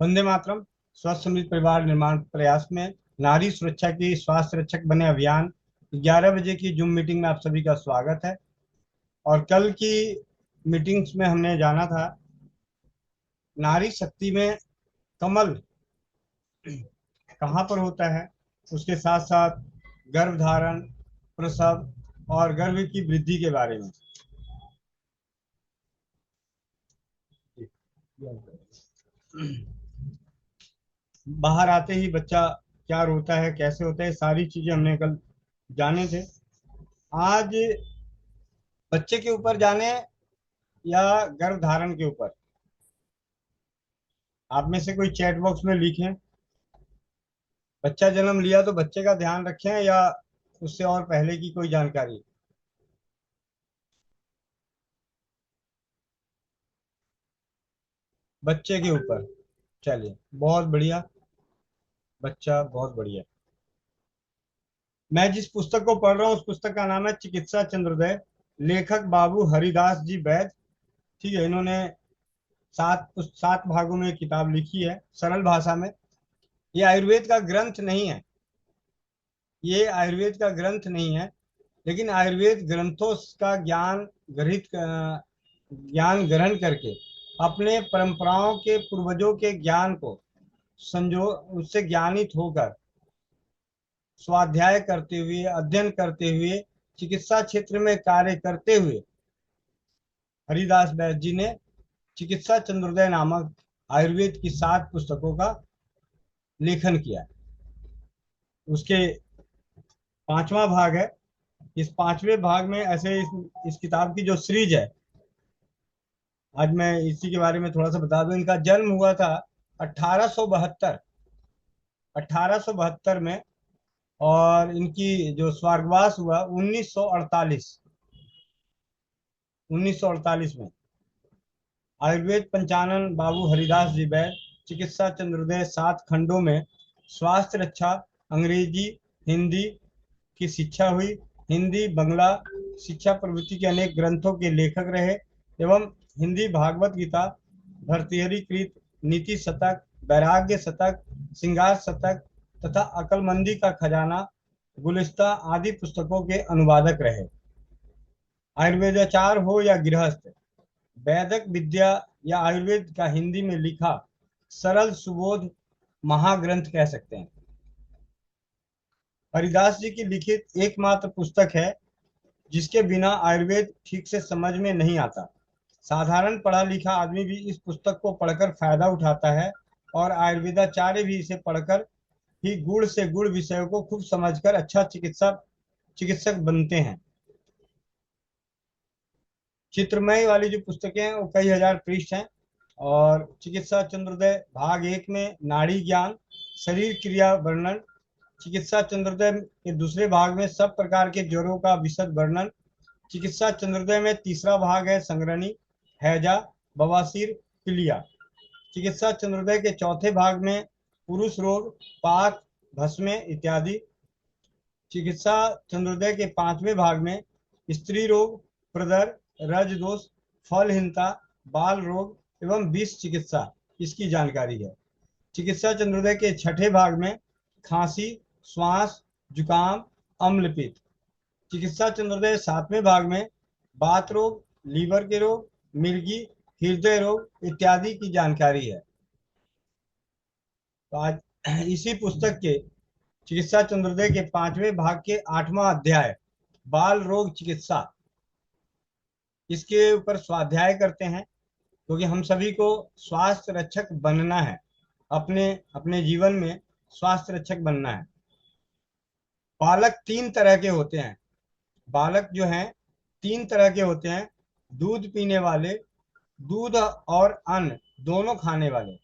वंदे मातरम। स्वस्थ समृद्ध परिवार निर्माण प्रयास में नारी सुरक्षा की स्वास्थ्य रक्षक बने अभियान 11 बजे की जूम मीटिंग में आप सभी का स्वागत है। और कल की मीटिंग्स में हमने जाना था नारी शक्ति में कमल कहाँ पर होता है, उसके साथ साथ गर्भधारण, प्रसव और गर्भ की वृद्धि के बारे में। बाहर आते ही बच्चा क्या रोता है, कैसे होता है, सारी चीजें हमने कल जाने थे। आज बच्चे के ऊपर जाने या गर्भधारण के ऊपर, आप में से कोई चैट बॉक्स में लिखें। बच्चा जन्म लिया तो बच्चे का ध्यान रखें या उससे और पहले की कोई जानकारी। बच्चे के ऊपर, चलिए बहुत बढ़िया। बच्चा बहुत बढ़िया। मैं जिस पुस्तक को पढ़ रहा हूँ उस पुस्तक का नाम है चिकित्सा चंद्रोदय। लेखक बाबू हरिदास जी वैद। ठीक है, इन्होंने सात भागों में किताब लिखी है सरल भाषा में। ये आयुर्वेद का ग्रंथ नहीं है, ये आयुर्वेद का ग्रंथ नहीं है, लेकिन आयुर्वेद ग्रंथों का ज्ञान ग्रहण करके अपने परंपराओं के पूर्वजों के ज्ञान को संजो उससे ज्ञानित होकर स्वाध्याय करते हुए, अध्ययन करते हुए, चिकित्सा क्षेत्र में कार्य करते हुए हरिदास वैद्य जी ने चिकित्सा चंद्रोदय नामक आयुर्वेद की 7 पुस्तकों का लेखन किया। उसके 5वां भाग है। इस 5वें भाग में ऐसे इस किताब की जो सीरीज है, आज मैं इसी के बारे में थोड़ा सा बता दूं। इनका जन्म हुआ था 1872, 1872 में, और इनकी जो स्वर्गवास हुआ 1948, 1948 में। आयुर्वेद पंचानन बाबू हरिदास जी वैद्य चिकित्सा चंद्रोदय 7 खंडों में स्वास्थ्य रक्षा, अंग्रेजी, हिंदी की शिक्षा हुई। हिंदी बंगला शिक्षा प्रवृत्ति के अनेक ग्रंथों के लेखक रहे एवं हिंदी भागवत गीता, भर्तृहरि कृत, नीति शतक, वैराग्य शतक, श्रृंगार शतक तथा अकलमंदी का खजाना, गुलिस्ता आदि पुस्तकों के अनुवादक रहे। आयुर्वेदाचार हो या गृहस्थ, वैदिक विद्या या आयुर्वेद का हिंदी में लिखा सरल सुबोध महाग्रंथ कह सकते हैं। हरिदास जी की लिखित एकमात्र पुस्तक है जिसके बिना आयुर्वेद ठीक से समझ में नहीं आता। साधारण पढ़ा लिखा आदमी भी इस पुस्तक को पढ़कर फायदा उठाता है और आयुर्वेदाचार्य भी इसे पढ़कर ही गुण से गुण विषयों को खूब समझकर अच्छा चिकित्सक बनते हैं। चित्रमय वाली जो पुस्तकें हैं वो कई हजार पृष्ठ हैं। और चिकित्सा चंद्रोदय भाग 1 में नाड़ी ज्ञान, शरीर क्रिया वर्णन। चिकित्सा चंद्रोदय के दूसरे भाग में सब प्रकार के ज्वरों का विशद वर्णन। चिकित्सा चंद्रोदय में तीसरा भाग है संग्रहणी, हैजा, बवासीर, पीलिया। चिकित्सा चंद्रोदय के चौथे भाग में पुरुष रोग, पाक, भस्मे इत्यादि। चिकित्सा चंद्रोदय के 5वें भाग में स्त्री रोग, प्रदर, रज दोष, फलहीनता, बाल रोग एवं विष चिकित्सा, इसकी जानकारी है। चिकित्सा चंद्रोदय के 6ठे भाग में खांसी, श्वास, जुकाम, अम्लपित्त। चिकित्सा चंद्रोदय 7वें भाग में बात रोग, लीवर के रोग, मिर्गी, हृदय रोग इत्यादि की जानकारी है। तो आज इसी पुस्तक के चिकित्सा चंद्रोदय के 5वें भाग के 8वां अध्याय बाल रोग चिकित्सा, इसके ऊपर स्वाध्याय करते हैं, क्योंकि हम सभी को स्वास्थ्य रक्षक बनना है। अपने अपने जीवन में स्वास्थ्य रक्षक बनना है। बालक 3 तरह के होते हैं। बालक जो हैं 3 तरह के होते हैं। दूध पीने वाले, दूध और अन्न दोनों खाने वाले।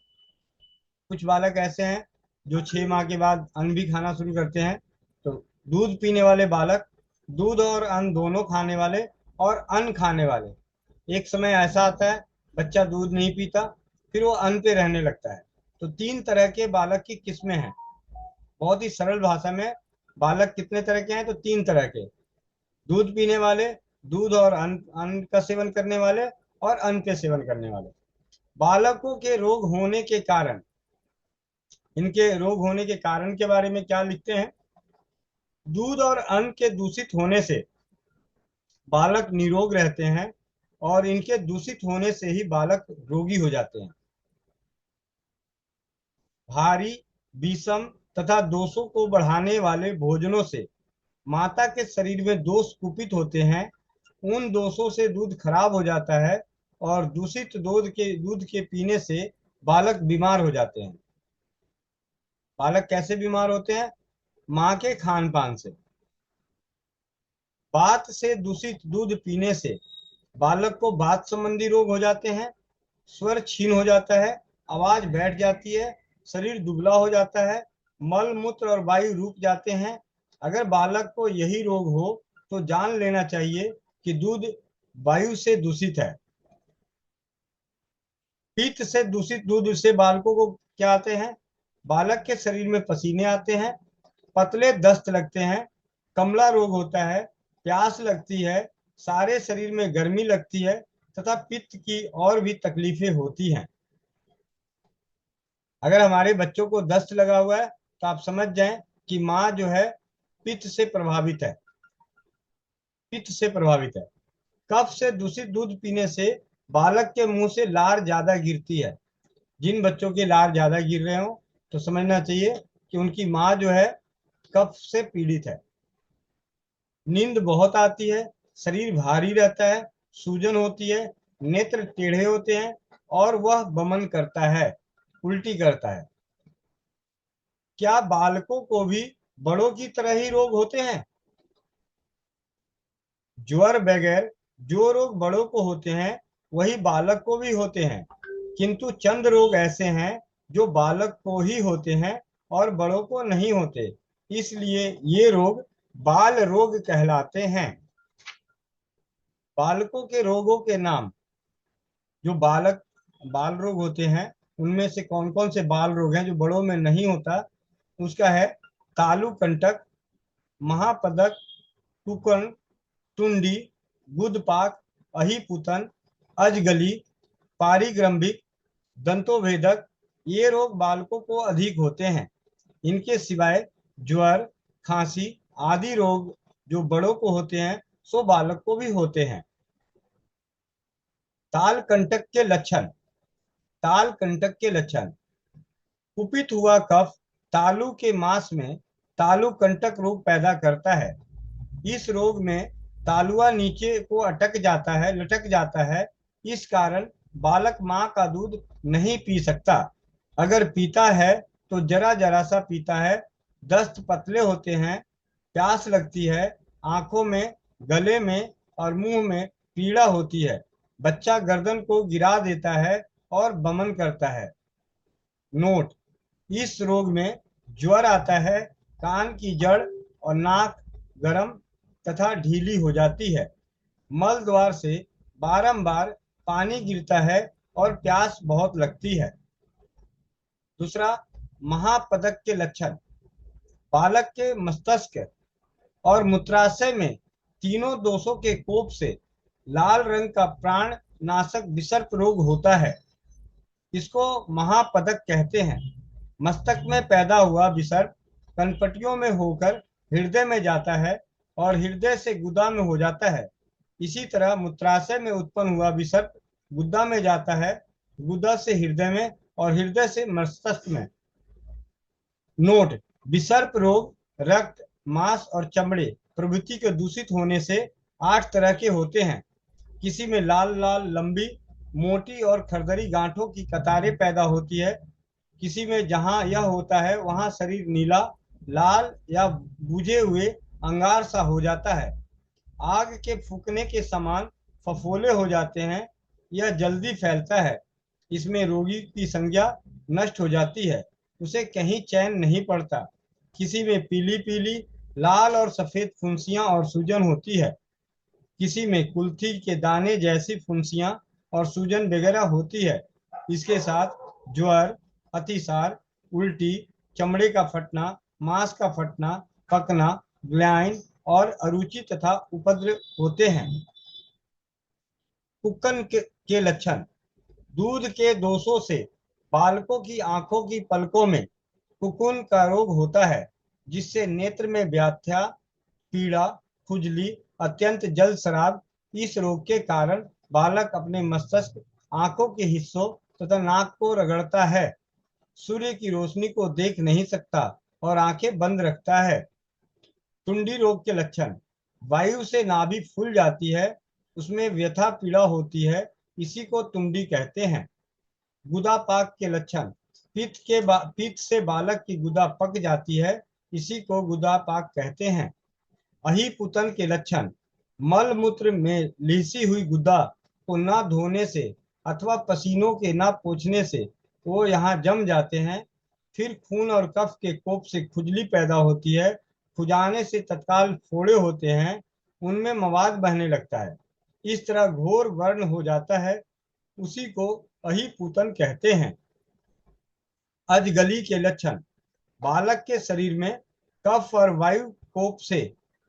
कुछ बालक ऐसे हैं जो 6 माह के बाद अन्न भी खाना शुरू करते हैं। तो दूध पीने वाले बालक, दूध और अन्न दोनों खाने वाले और अन्न खाने वाले। एक समय ऐसा आता है बच्चा दूध नहीं पीता, फिर वो अन्न पे रहने लगता है। तो 3 तरह के बालक की किस्में हैं। बहुत ही सरल भाषा में बालक कितने तरह के हैं, तो 3 तरह के। दूध पीने वाले, दूध और अन्न का सेवन करने वाले और अन्न के सेवन करने वाले। बालकों के रोग होने के कारण इनके रोग होने के कारण के बारे में क्या लिखते हैं? दूध और अन्न के दूषित होने से बालक निरोग रहते हैं और इनके दूषित होने से ही बालक रोगी हो जाते हैं। भारी, विषम तथा दोषों को बढ़ाने वाले भोजनों से माता के शरीर में दोष कुपित होते हैं। उन दोषों से दूध खराब हो जाता है और दूषित दूध के पीने से बालक बीमार हो जाते हैं। बालक कैसे बीमार होते हैं? माँ के खान पान से। वात से दूषित दूध पीने से बालक को वात संबंधी रोग हो जाते हैं, स्वर क्षीण हो जाता है, आवाज बैठ जाती है, शरीर दुबला हो जाता है, मल मूत्र और वायु रुक जाते हैं। अगर बालक को यही रोग हो तो जान लेना चाहिए कि दूध वायु से दूषित है। पित्त से दूषित दूध से बालकों को क्या आते हैं? बालक के शरीर में पसीने आते हैं, पतले दस्त लगते हैं, कमला रोग होता है, प्यास लगती है, सारे शरीर में गर्मी लगती है तथा पित्त की और भी तकलीफें होती हैं। अगर हमारे बच्चों को दस्त लगा हुआ है तो आप समझ जाएं कि माँ जो है पित्त से प्रभावित है, पित्त से प्रभावित है। कफ से दूषित दूध पीने से बालक के मुंह से लार ज्यादा गिरती है। जिन बच्चों के लार ज्यादा गिर रहे हो तो समझना चाहिए कि उनकी माँ जो है कफ से पीड़ित है। नींद बहुत आती है, शरीर भारी रहता है, सूजन होती है, नेत्र टेढ़े होते हैं और वह बमन करता है, उल्टी करता है। क्या बालकों को भी बड़ों की तरह ही रोग होते हैं? ज्वर वगैरह जो रोग बड़ों को होते हैं वही बालक को भी होते हैं, किंतु चंद रोग ऐसे हैं जो बालक को ही होते हैं और बड़ों को नहीं होते, इसलिए ये रोग बाल रोग कहलाते हैं। बालकों के रोगों के नाम। जो बाल रोग होते हैं उनमें से कौन कौन से बाल रोग हैं जो बड़ों में नहीं होता? उसका है तालु कंटक, महापदक, टुकन, टुंडी, गुदपाक, अहिपुतन, अजगली, पारिग्रंभिक, दंतोभेदक। ये रोग बालकों को अधिक होते हैं। इनके सिवाय ज्वर, खांसी आदि रोग जो बड़ों को होते हैं सो बालक को भी होते हैं। ताल कंटक के लक्षण। ताल कंटक के लक्षण। कुपित हुआ कफ तालु के मांस में तालु कंटक रोग पैदा करता है। इस रोग में तालुआ नीचे को अटक जाता है, लटक जाता है। इस कारण बालक मां का दूध नहीं पी सकता। अगर पीता है तो जरा जरा सा पीता है। दस्त पतले होते हैं, प्यास लगती है, आंखों में, गले में और मुंह में पीड़ा होती है। बच्चा गर्दन को गिरा देता है और बमन करता है। नोट: इस रोग में ज्वर आता है, कान की जड़ और नाक गर्म तथा ढीली हो जाती है, मल द्वार से बारंबार पानी गिरता है और प्यास बहुत लगती है। दूसरा, महापदक के लक्षण। बालक के मस्तिष्क और मूत्राशय में तीनों दोषों के कोप से लाल रंग का प्राण नाशक विसर्प रोग होता है। इसको महापदक कहते हैं। मस्तक में पैदा हुआ विसर्प कनपटियों में होकर हृदय में जाता है और हृदय से गुदा में हो जाता है। इसी तरह मूत्राशय में उत्पन्न हुआ विसर्प गुदा में जाता है, गुदा से हृदय में और हृदय से मस्तिष्क में। नोट: विसर्प रोग रक्त, मांस और चमड़े प्रभृति के दूषित होने से 8 तरह के होते हैं। किसी में लाल लाल लंबी, मोटी और खरदरी गांठों की कतारें पैदा होती है। किसी में जहां यह होता है वहां शरीर नीला, लाल या बुझे हुए अंगार सा हो जाता है। आग के फूकने के समान फफोले हो जाते हैं। यह जल्दी फैलता है। इसमें रोगी की संज्ञा नष्ट हो जाती है, उसे कहीं चैन नहीं पड़ता। किसी में पीली पीली, लाल और सफेद फुंसियां और सूजन होती है। किसी में कुल्थी के दाने जैसी फुंसियां और सूजन वगैरह होती है। इसके साथ ज्वर, अतिसार, उल्टी, चमड़े का फटना, मांस का फटना, पकना, ग्लाइन और अरुचि तथा उपद्रव होते हैं। कुक्कन के लक्षण। दूध के दोषों से बालकों की आंखों की पलकों में कुकुन का रोग होता है, जिससे नेत्र में व्याथ्या, पीड़ा, खुजली, अत्यंत जल स्राव। इस रोग के कारण बालक अपने मस्तिष्क, आंखों के हिस्सों तथा नाक को रगड़ता है, सूर्य की रोशनी को देख नहीं सकता और आंखें बंद रखता है। टुंडी रोग के लक्षण: वायु से नाभि फूल जाती है, उसमें व्यथा पीड़ा होती है, इसी को टुंडी कहते हैं। गुदा पाक के लक्षण: पित्त से बालक की गुदा पक जाती है, इसी को गुदा पाक कहते हैं। अहिपुतन के लक्षण: मल मूत्र में लिसी हुई गुदा को न धोने से अथवा पसीनों के न पोंछने से वो यहाँ जम जाते हैं। फिर खून और कफ के कोप से खुजली पैदा होती है, खुजाने से तत्काल फोड़े होते हैं, उनमें मवाद बहने लगता है, इस तरह घोर वर्ण हो जाता है, उसी को अहिपुतन कहते हैं। अजगली के लक्षण: बालक के शरीर में कफ और वायु कोप से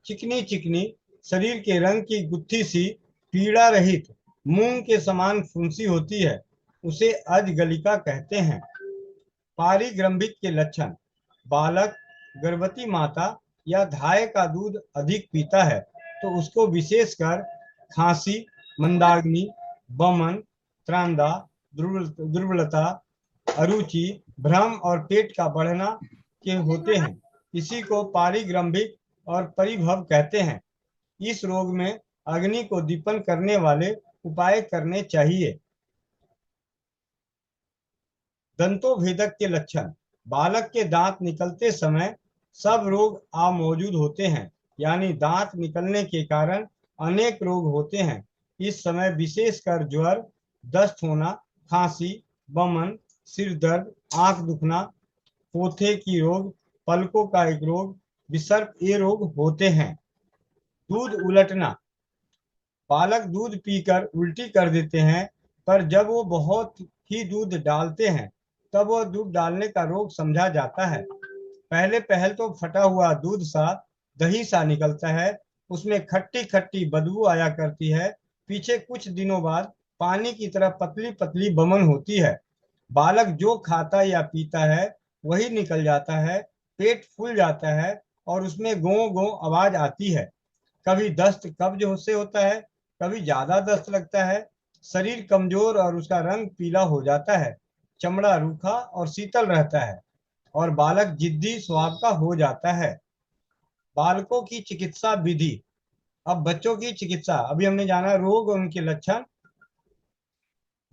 चिकनी चिकनी, शरीर के रंग की गुत्थी सी, पीड़ा रहित, मूंग के समान फुंसी होती है, उसे अजगलिका कहते हैं। पारिग्रंभिक के लक्षण: बालक, गर्भवती माता या धाय का दूध अधिक पीता है तो उसको विशेषकर खांसी, मंदाग्नि, बमन, त्रांदा, दुर्बलता, अरुचि, भ्रम और पेट का बढ़ना के होते हैं, इसी को पारिग्रंभिक और परिभव कहते हैं। इस रोग में अग्नि को दीपन करने वाले उपाय करने चाहिए। दंतोभेदक के लक्षण: बालक के दांत निकलते समय सब रोग आ मौजूद होते हैं, यानी दांत निकलने के कारण अनेक रोग होते हैं। इस समय विशेषकर ज्वर, दस्त होना, खांसी, बमन, सिर दर्द, आंख दुखना, पोथे की रोग, पलकों का एक रोग, विसर्प, ये रोग होते हैं। दूध उलटना: बालक दूध पीकर उल्टी कर देते हैं, पर जब वो बहुत ही दूध डालते हैं तब वह दूध डालने का रोग समझा जाता है। पहले पहल तो फटा हुआ दूध सा, दही सा निकलता है, उसमें खट्टी खट्टी बदबू आया करती है, पीछे कुछ दिनों बाद पानी की तरह पतली पतली बमन होती है। बालक जो खाता या पीता है वही निकल जाता है, पेट फूल जाता है और उसमें गो गो आवाज आती है। कभी दस्त कब्ज से होता है, कभी ज्यादा दस्त लगता है, शरीर कमजोर और उसका रंग पीला हो जाता है, चमड़ा रूखा और शीतल रहता है और बालक जिद्दी स्वभाव का हो जाता है। बालकों की चिकित्सा विधि: अब बच्चों की चिकित्सा, अभी हमने जाना रोग और उनके लक्षण।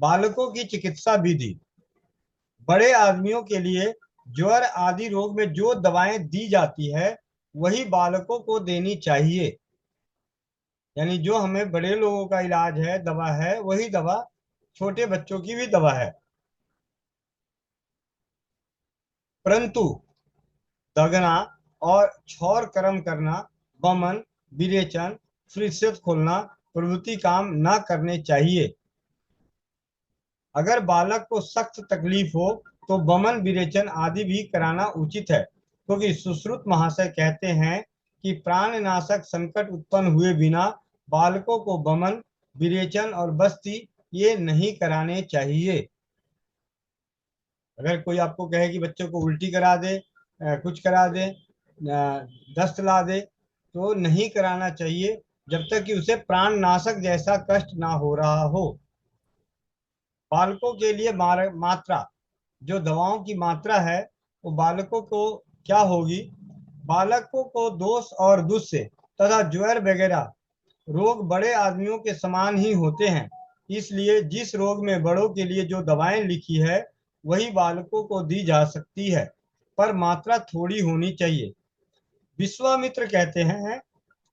बालकों की चिकित्सा विधि: बड़े आदमियों के लिए ज्वर आदि रोग में जो दवाएं दी जाती है वही बालकों को देनी चाहिए, यानी जो हमें बड़े लोगों का इलाज है, दवा है, वही दवा छोटे बच्चों की भी दवा है। परंतु दगना और छौर कर्म करना, बमन, विरेचन, फुर्सत खोलना प्रभृति काम न करने चाहिए। अगर बालक को सख्त तकलीफ हो तो बमन, विरेचन आदि भी कराना उचित है, क्योंकि सुश्रुत महाशय कहते हैं कि प्राणनाशक संकट उत्पन्न हुए बिना बालकों को बमन, विरेचन और बस्ती ये नहीं कराने चाहिए। अगर कोई आपको कहे कि बच्चों को उल्टी करा दे, कुछ करा दे, दस्त ला दे, तो नहीं कराना चाहिए जब तक कि उसे प्राणनाशक जैसा कष्ट ना हो रहा हो। बालकों के लिए मात्रा, जो दवाओं की मात्रा है वो बालकों को क्या होगी? बालकों को दोष और दुष से तथा ज्वर वगैरह रोग बड़े आदमियों के समान ही होते हैं, इसलिए जिस रोग में बड़ों के लिए जो दवाएं लिखी है वही बालकों को दी जा सकती है, पर मात्रा थोड़ी होनी चाहिए। विश्वामित्र कहते हैं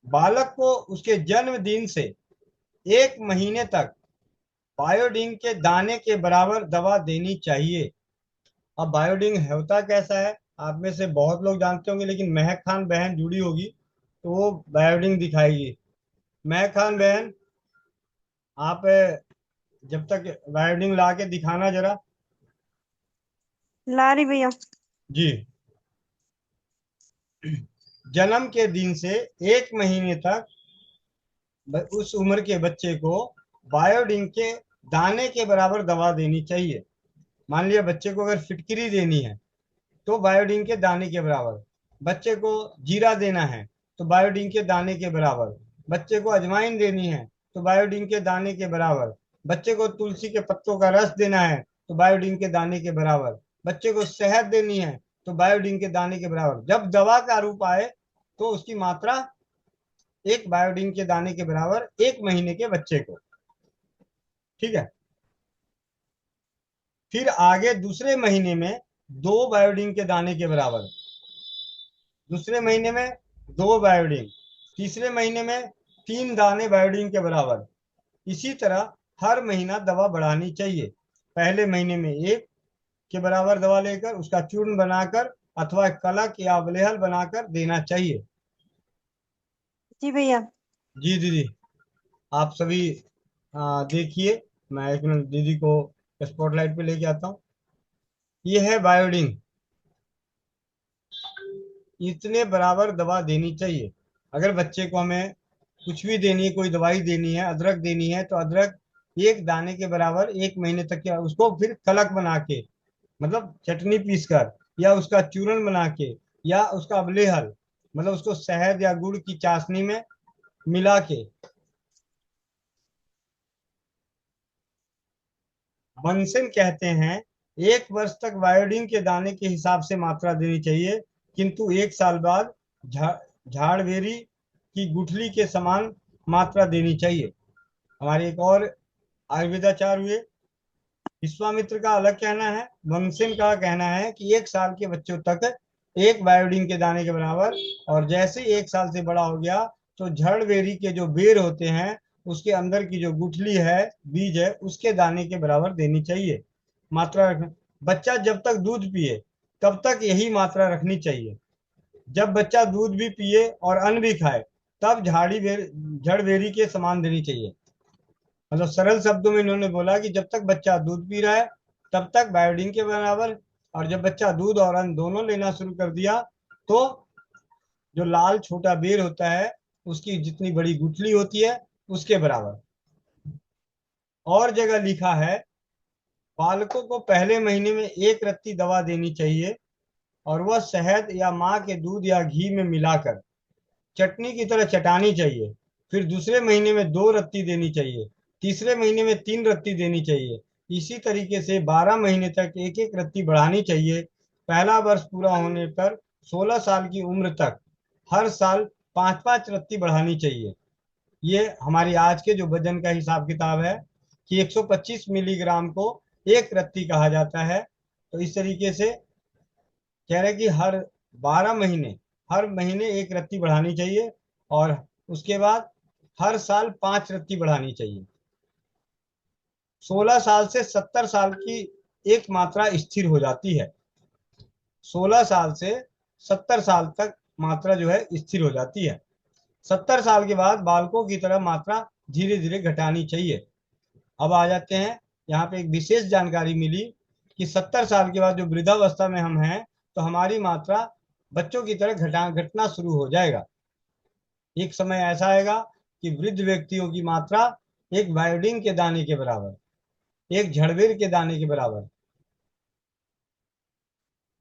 बालक को उसके जन्मदिन से 1 महीने तक बायोडिन के दाने के बराबर दवा देनी चाहिए। अब बायोडिन होता कैसा है आप में से बहुत लोग जानते होंगे, लेकिन महक खान बहन जुड़ी होगी तो वो बायोडिन दिखाएगी। महक खान बहन, आप जब तक बायोडिन ला के दिखाना जरा। ला रही भैया। जी। जन्म के दिन से 1 महीने तक उस उम्र के बच्चे को बायोडिन के दाने के बराबर दवा देनी चाहिए। मान लिया बच्चे को अगर फिटकरी देनी है तो बायोडीन के दाने के बराबर। बच्चे को जीरा देना है तो बायोडीन के दाने के बराबर। बच्चे को अजवाइन देनी है तो बायोडीन के दाने के बराबर। बच्चे को तुलसी के पत्तों का रस देना है तो बायोडीन के दाने के बराबर। बच्चे को शहद देनी है तो बायोडीन के दाने के बराबर। जब दवा का रूप आए तो उसकी मात्रा एक बायोडीन के दाने के बराबर 1 महीने के बच्चे को। ठीक है। फिर आगे दूसरे महीने में 2 बायोडीन के दाने के बराबर। दूसरे महीने में 2 बायोडीन। तीसरे महीने में 3 दाने बायोडीन के बराबर। इसी तरह हर महीना दवा बढ़ानी चाहिए। पहले महीने में 1 के बराबर दवा लेकर उसका चूर्ण बनाकर अथवा कलक या अवलेहल बनाकर देना चाहिए। जी भैया। जी दीदी, आप सभी देखिए। मैं एक मिनट दीदी को स्पॉटलाइट पे लेके आता हूँ। ये है बायोडीन। इतने बराबर दवा देनी चाहिए। अगर बच्चे को हमें कुछ भी देनी है, कोई दवाई देनी है, अदरक देनी है, तो अदरक 1 दाने के बराबर 1 महीने तक के, उसको फिर कलक बना के, मतलब चटनी पीस कर, या उसका चूर्ण बना के, या उसका अवलेहल, मतलब उसको शहद या गुड़ की चाशनी में मिला के, मनसेन कहते हैं 1 वर्ष तक बायोडीन के दाने के हिसाब से मात्रा देनी चाहिए, किंतु 1 साल बाद झाड़बेरी की गुठली के समान मात्रा देनी चाहिए। हमारे एक और आयुर्वेदाचार्य हुए, विश्वामित्र का अलग कहना है, मनसेन का कहना है कि 1 साल के बच्चों तक 1 बायोडीन के दाने के बराबर, और जैसे ही 1 साल से बड़ा हो गया तो झड़बेरी के जो बेर होते हैं उसके अंदर की जो गुठली है, बीज है, उसके दाने के बराबर देनी चाहिए मात्रा रखना। बच्चा जब तक दूध पिए तब तक यही मात्रा रखनी चाहिए। जब बच्चा दूध भी पिए और अन्न भी खाए तब झड़बेरी के समान देनी चाहिए। मतलब सरल शब्दों में इन्होंने बोला कि जब तक बच्चा दूध पी रहा है तब तक बायोडीन के बराबर, और जब बच्चा दूध और अन्न दोनों लेना शुरू कर दिया तो जो लाल छोटा बेर होता है उसकी जितनी बड़ी गुठली होती है उसके बराबर। और जगह लिखा है बालकों को पहले महीने में 1 रत्ती दवा देनी चाहिए, और वह शहद या माँ के दूध या घी में मिलाकर चटनी की तरह चटानी चाहिए। फिर दूसरे महीने में 2 रत्ती देनी चाहिए। तीसरे महीने में 3 रत्ती देनी चाहिए। इसी तरीके से 12 महीने तक एक एक रत्ती बढ़ानी चाहिए। पहला वर्ष पूरा होने पर 16 साल की उम्र तक हर साल 5-5 रत्ती बढ़ानी चाहिए। ये हमारी आज के जो वजन का हिसाब किताब है कि 125 मिलीग्राम को 1 रत्ती कहा जाता है। तो इस तरीके से कह रहे हैं कि हर महीने 1 रत्ती बढ़ानी चाहिए, और उसके बाद हर साल 5 रत्ती बढ़ानी चाहिए। 16 साल से 70 साल की एक मात्रा स्थिर हो जाती है। 16 साल से 70 साल तक मात्रा जो है स्थिर हो जाती है। 70 साल के बाद बालकों की तरह मात्रा धीरे धीरे घटानी चाहिए। अब आ जाते हैं, यहाँ पे एक विशेष जानकारी मिली कि 70 साल के बाद जो वृद्धावस्था में हम हैं तो हमारी मात्रा बच्चों की तरह घटना शुरू हो जाएगा। एक समय ऐसा आएगा कि वृद्ध व्यक्तियों की मात्रा एक बायोडीन के दाने के बराबर, एक झड़बेर के दाने के बराबर,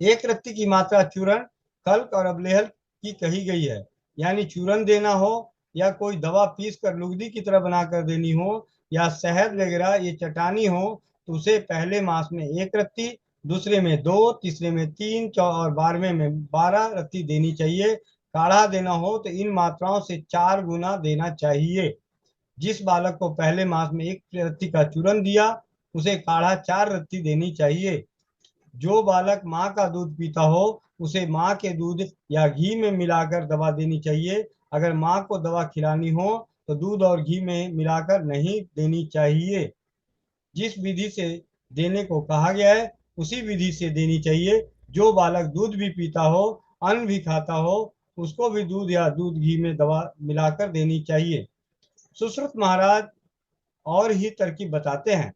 1 रत्ती की मात्रा चूर्ण, कल्क और अवलेहल की कही गई है। यानी चूर्ण देना हो, या कोई दवा पीस कर लुगदी की तरह बनाकर देनी हो, या शहद वगैरह ये चटानी हो, तो उसे पहले मास में 1 रत्ती, दूसरे में 2, तीसरे में 3, और 12वें में 12 रत्ती देनी चाहिए। काढ़ा देना हो तो इन मात्राओं से 4 गुना देना चाहिए। जिस बालक को पहले मास में 1 रत्ती का चूर्ण दिया उसे काढ़ा 4 रत्ती देनी चाहिए। जो बालक माँ का दूध पीता हो उसे माँ के दूध या घी में मिलाकर दवा देनी चाहिए। अगर माँ को दवा खिलानी हो तो दूध और घी में मिलाकर नहीं देनी चाहिए। जिस विधि से देने को कहा गया है उसी विधि से देनी चाहिए। जो बालक दूध भी पीता हो, अन्न भी खाता हो, उसको भी दूध या दूध घी में दवा मिलाकर देनी चाहिए। सुश्रुत महाराज और ही तरकीब बताते हैं।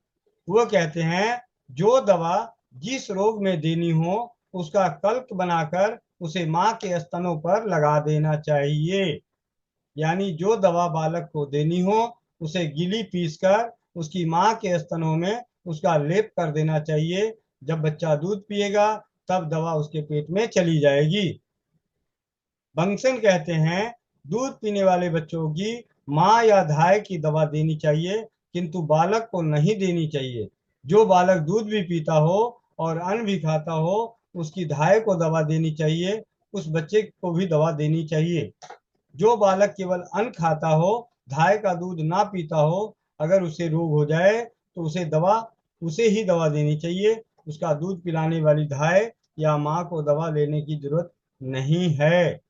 वो कहते हैं जो दवा जिस रोग में देनी हो उसका कल्क बनाकर उसे माँ के स्तनों पर लगा देना चाहिए। यानी जो दवा बालक को देनी हो उसे गिली पीसकर उसकी माँ के स्तनों में उसका लेप कर देना चाहिए। जब बच्चा दूध पिएगा तब दवा उसके पेट में चली जाएगी। बंगसन कहते हैं दूध पीने वाले बच्चों की माँ या धाय की दवा देनी चाहिए, किंतु बालक को नहीं देनी चाहिए। जो बालक दूध भी पीता हो और अन्न भी खाता हो, उसकी धाय को दवा देनी चाहिए, उस बच्चे को भी दवा देनी चाहिए। जो बालक केवल अन्न खाता हो, धाय का दूध ना पीता हो, अगर उसे रोग हो जाए तो उसे ही दवा देनी चाहिए। उसका दूध पिलाने वाली धाय या माँ को दवा लेने की जरूरत नहीं है।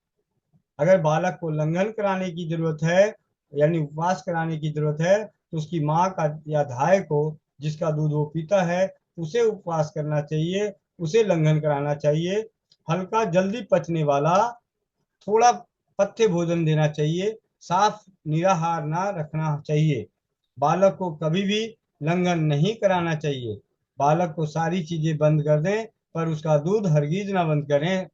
अगर बालक को लंघन कराने की जरूरत है, यानी उपवास कराने की जरूरत है, तो उसकी माँ का या धाय को, जिसका दूध वो पीता है, उसे उपवास करना चाहिए, उसे लंघन कराना चाहिए। हल्का जल्दी पचने वाला थोड़ा पथ्य भोजन देना चाहिए, साफ निराहार ना रखना चाहिए। बालक को कभी भी लंघन नहीं कराना चाहिए। बालक को सारी चीजें बंद कर दें, पर उसका दूध हरगिज ना बंद करें।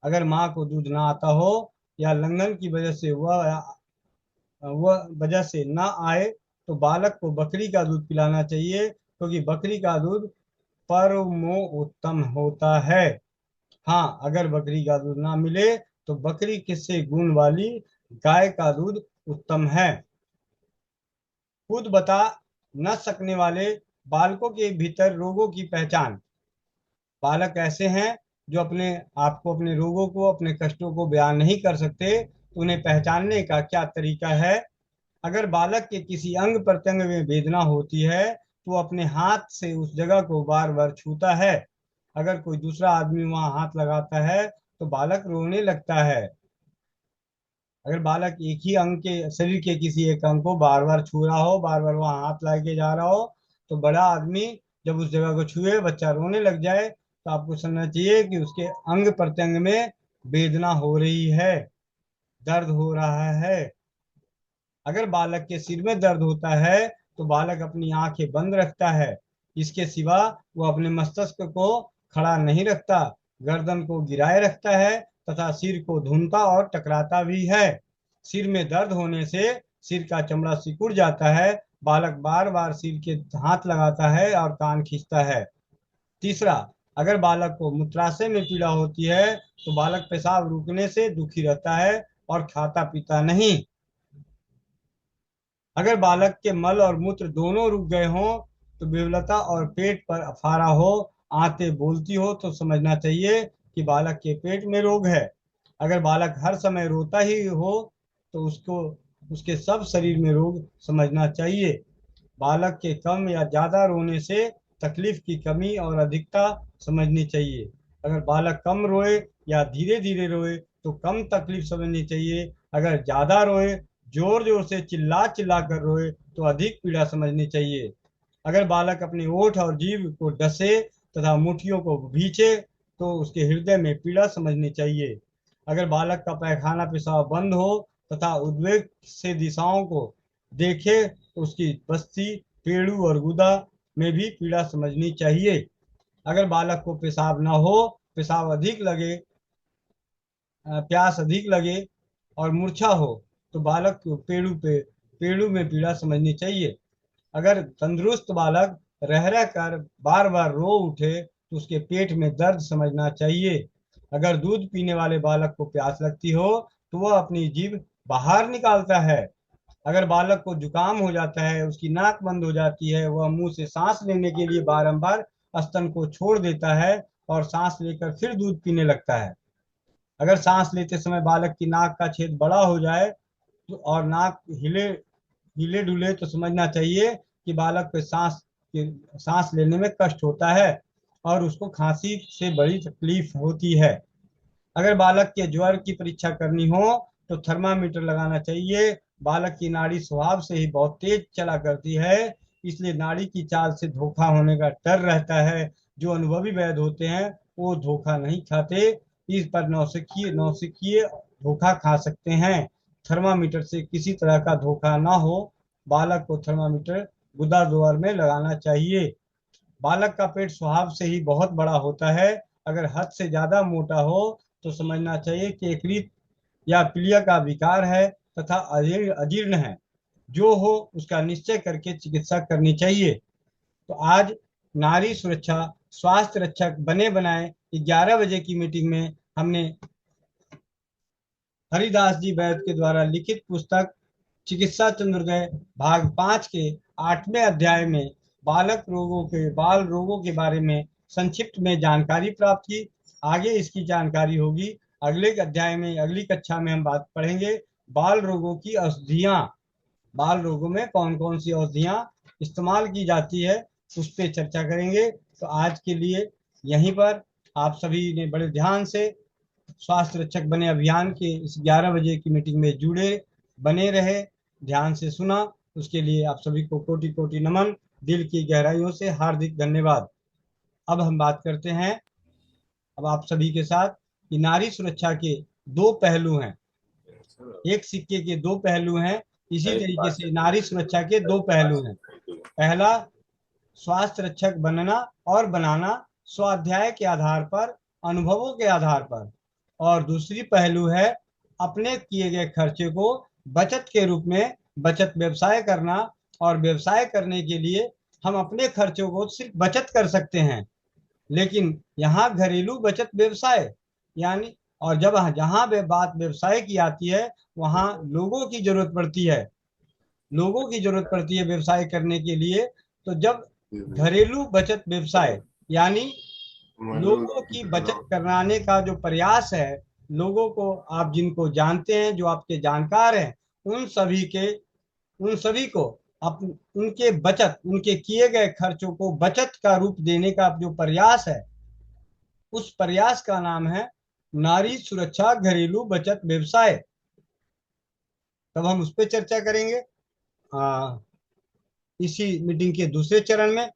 अगर माँ को दूध ना आता हो या लंघन की वजह से ना आए, तो बालक को बकरी का दूध पिलाना चाहिए, क्योंकि बकरी का दूध परमो उत्तम होता है। हाँ, अगर बकरी का दूध ना मिले तो बकरी किस्से गुण वाली गाय का दूध उत्तम है। खुद बता न सकने वाले बालकों के भीतर रोगों की पहचान। बालक ऐसे हैं जो अपने आप को, अपने रोगों को, अपने कष्टों को बयान नहीं कर सकते, तो उन्हें पहचानने का क्या तरीका है? अगर बालक के किसी अंग प्रत्यंग में वेदना होती है, तो अपने हाथ से उस जगह को बार बार छूता है। अगर कोई दूसरा आदमी वहां हाथ लगाता है तो बालक रोने लगता है। अगर बालक एक ही अंग के, शरीर के किसी एक अंग को बार बार छू रहा हो, बार बार वहां हाथ लाके जा रहा हो, तो बड़ा आदमी जब उस जगह को छुए, बच्चा रोने लग जाए, तो आपको समझना चाहिए कि उसके अंग प्रत्यंग में वेदना हो रही है, दर्द हो रहा है। अगर बालक के सिर में दर्द होता है, तो बालक अपनी आंखें बंद रखता है। इसके सिवा वो अपने मस्तिष्क को खड़ा नहीं रखता, गर्दन को गिराए रखता है तथा सिर को धुनता और टकराता भी है। सिर में दर्द होने से सिर का चमड़ा सिकुड़ जाता है। बालक बार बार सिर के हाथ लगाता है और कान खींचता है। तीसरा, अगर बालक को मूत्राशय में पीड़ा होती है, तो बालक पेशाब रुकने से दुखी रहता है और खाता पीता नहीं। अगर बालक के मल और मूत्र दोनों रुक गए हों, तो विवलता और पेट पर अफारा हो, आंतें बोलती हो, तो समझना चाहिए कि बालक के पेट में रोग है। अगर बालक हर समय रोता ही हो, तो उसके सब शरीर में रोग समझना चाहिए। बालक के कम या ज्यादा रोने से तकलीफ की कमी और अधिकता समझनी चाहिए। अगर बालक कम रोए या धीरे धीरे रोए, तो कम तकलीफ समझनी चाहिए। अगर ज्यादा रोए, जोर जोर से चिल्ला चिल्ला कर रोए, तो अधिक पीड़ा समझनी चाहिए। अगर बालक अपने ओठ और जीभ को डसे तथा मुट्ठियों को भींचे, तो उसके हृदय में पीड़ा समझनी चाहिए। अगर बालक का पैखाना पेशाब बंद हो तथा उद्वेग से दिशाओं को देखे, तो उसकी बस्ती, पेड़ू और गुदा में भी पीड़ा समझनी चाहिए। अगर बालक को पेशाब न हो, पेशाब अधिक लगे, प्यास अधिक लगे और मूर्छा हो, तो बालक को पेड़ू में पीड़ा समझनी चाहिए। अगर तंदुरुस्त बालक रह रह कर बार बार रो उठे, तो उसके पेट में दर्द समझना चाहिए। अगर दूध पीने वाले बालक को प्यास लगती हो, तो वह अपनी जीभ बाहर निकालता है। अगर बालक को जुकाम हो जाता है, उसकी नाक बंद हो जाती है, वह मुंह से सांस लेने के लिए बारंबार स्तन को छोड़ देता है और सांस लेकर फिर दूध पीने लगता है। अगर सांस लेते समय बालक की नाक का छेद बड़ा हो जाए, तो और नाक हिले हिले डुले, तो समझना चाहिए कि बालक को सांस लेने में कष्ट होता है और उसको खांसी से बड़ी तकलीफ होती है। अगर बालक के ज्वर की परीक्षा करनी हो, तो थर्मामीटर लगाना चाहिए। बालक की नाड़ी स्वभाव से ही बहुत तेज चला करती है, इसलिए नाड़ी की चाल से धोखा होने का डर रहता है। जो अनुभवी वैद्य होते हैं, वो धोखा नहीं खाते। इस पर नौसिखिए नौसिखिए धोखा खा सकते हैं। थर्मामीटर से किसी तरह का धोखा ना हो। बालक को थर्मामीटर गुदा द्वार में लगाना चाहिए। बालक का पेट स्वभाव से ही बहुत बड़ा होता है। अगर हद से ज्यादा मोटा हो, तो समझना चाहिए कि यकृत या पीलिया का विकार है तथा अजीर्ण है। जो हो उसका निश्चय करके चिकित्सा करनी चाहिए। तो आज नारी सुरक्षा स्वास्थ्य रक्षक बने बनाए 11 बजे की मीटिंग में हमने हरिदास जी वैद्य के द्वारा लिखित पुस्तक चिकित्सा चंद्रोदय भाग 5 के 8वें अध्याय में बाल रोगों के बारे में संक्षिप्त में जानकारी प्राप्त की। आगे इसकी जानकारी होगी अगले अध्याय में, अगली कक्षा में हम बात पढ़ेंगे बाल रोगों की औषधियां। बाल रोगों में कौन कौन सी औषधियां इस्तेमाल की जाती है उस पर चर्चा करेंगे। तो आज के लिए यहीं पर आप सभी ने बड़े ध्यान से स्वास्थ्य रक्षक बने अभियान के इस 11 बजे की मीटिंग में जुड़े, बने रहे, ध्यान से सुना, उसके लिए आप सभी को कोटि कोटि नमन, दिल की गहराइयों से हार्दिक धन्यवाद। अब हम बात करते हैं अब आप सभी के साथ कि नारी सुरक्षा के दो पहलू हैं। एक सिक्के के दो पहलू हैं, इसी तरीके से नारी सुरक्षा के दो पहलू हैं। पहला, स्वास्थ्य रक्षक बनना और बनाना स्वाध्याय के आधार पर, अनुभवों के आधार पर, और दूसरी पहलू है अपने किए गए खर्चे को बचत के रूप में बचत व्यवसाय करना। और व्यवसाय करने के लिए हम अपने खर्चों को सिर्फ बचत कर सकते हैं, लेकिन यहाँ घरेलू बचत व्यवसाय यानी, और जब जहाँ बात व्यवसाय की आती है वहाँ लोगों की जरूरत पड़ती है, लोगों की जरूरत पड़ती है व्यवसाय करने के लिए। तो जब घरेलू बचत व्यवसाय यानी लोगों की बचत कराने का जो प्रयास है, लोगों को आप जिनको जानते हैं, जो आपके जानकार हैं, उन सभी को उनके बचत, उनके किए गए खर्चों को बचत का रूप देने का जो प्रयास है, उस प्रयास का नाम है नारी सुरक्षा घरेलू बचत व्यवसाय। तब हम उस पर चर्चा करेंगे इसी मीटिंग के दूसरे चरण में।